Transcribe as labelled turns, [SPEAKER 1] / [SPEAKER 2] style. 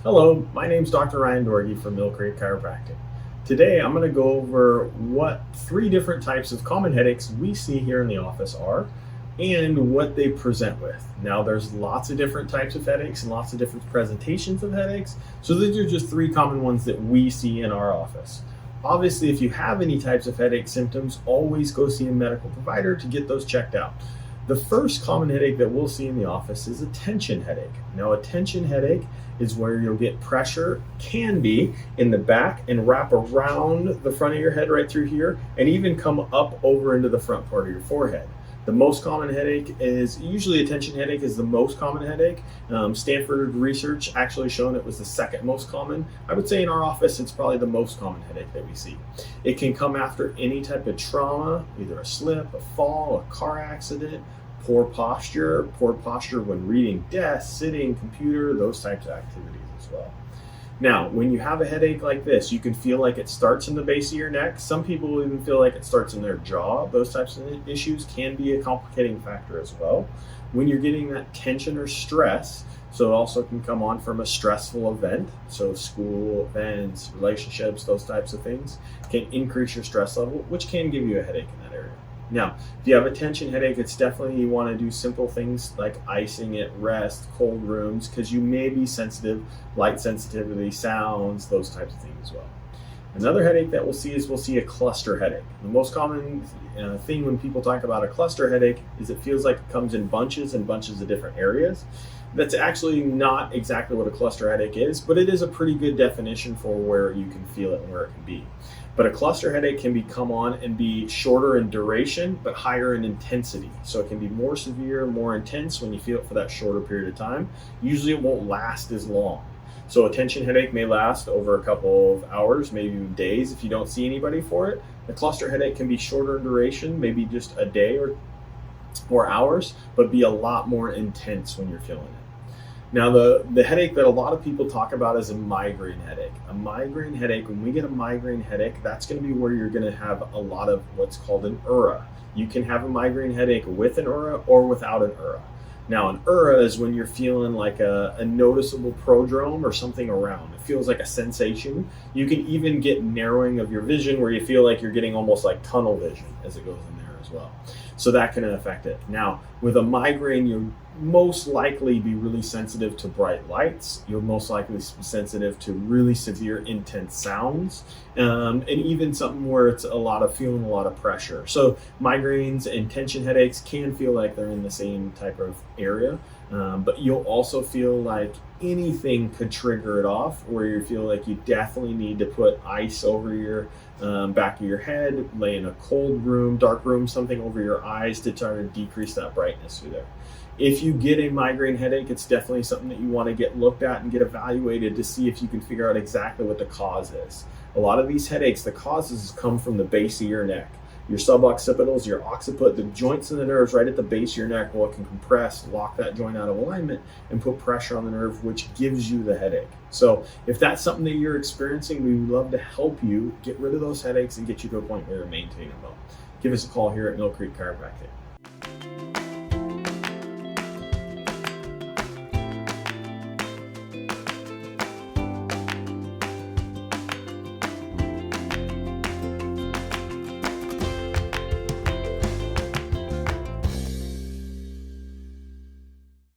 [SPEAKER 1] Hello, my name is Dr. Ryan Dorgy from 𝒆𝒂𝒅𝒂𝒄𝒉𝒆 Chiropractic. Today I'm going to go over what 3 different types of common headaches we see here in the office are and what they present with. Now there's lots of different types of headaches and lots of different presentations of headaches, so these are just 3 common ones that we see in our office. Obviously, if you have any types of headache symptoms, always go see a medical provider to get those checked out. The first common headache that we'll see in the office is a tension headache. Now, a tension headache is where you'll get pressure, can be in the back and wrap around the front of your head right through here and even come up over into the front part of your forehead. The most common headache is usually a tension headache is the most common headache. Stanford research actually shown it was the second most common. I would say in our office, it's probably the most common headache that we see. It can come after any type of trauma, either a slip, a fall, a car accident, poor posture when reading desk, sitting, computer, those types of activities as well. Now, when you have a headache like this, you can feel like it starts in the base of your neck. Some people will even feel like it starts in their jaw. Those types of issues can be a complicating factor as well. When you're getting that tension or stress, so it also can come on from a stressful event. So school, events, relationships, those types of things can increase your stress level, which can give you a headache in that area. Now, if you have a tension headache, it's definitely you want to do simple things like icing at rest, cold rooms, because you may be sensitive, light sensitivity, sounds, those types of things as well. Another headache that we'll see a cluster headache. The most common thing when people talk about a cluster headache is it feels like it comes in bunches and bunches of different areas. That's actually not exactly what a cluster headache is, but it is a pretty good definition for where you can feel it and where it can be. But a cluster headache can come on and be shorter in duration, but higher in intensity. So it can be more severe, more intense when you feel it for that shorter period of time. Usually it won't last as long. So a tension headache may last over a couple of hours, maybe even days if you don't see anybody for it. A cluster headache can be shorter in duration, maybe just a day or hours, but be a lot more intense when you're feeling it. Now, the headache that a lot of people talk about is a migraine headache. A migraine headache, when we get a migraine headache, that's going to be where you're going to have a lot of what's called an ura. You can have a migraine headache with an ura or without an ura. Now, an ura is when you're feeling like a noticeable prodrome or something around. It feels like a sensation. You can even get narrowing of your vision where you feel like you're getting almost like tunnel vision as it goes in there as well. So that can affect it. Now, with a migraine, you'll most likely be really sensitive to bright lights. You'll most likely be sensitive to really severe, intense sounds, and even something where it's feeling a lot of pressure. So migraines and tension headaches can feel like they're in the same type of area, but you'll also feel like anything could trigger it off, where you feel like you definitely need to put ice over your back of your head, lay in a cold room, dark room, something over your eyes to try to decrease that brightness through there. If you get a migraine headache, it's definitely something that you want to get looked at and get evaluated to see if you can figure out exactly what the cause is. A lot of these headaches, the causes come from the base of your neck. Your suboccipitals, your occiput, the joints and the nerves right at the base of your neck, well, it can compress, lock that joint out of alignment, and put pressure on the nerve, which gives you the headache. So if that's something that you're experiencing, we would love to help you get rid of those headaches and get you to a point where you're maintaining them. Give us a call here at 𝒆𝒂𝒂𝒄𝒉𝒆 Chiropractic.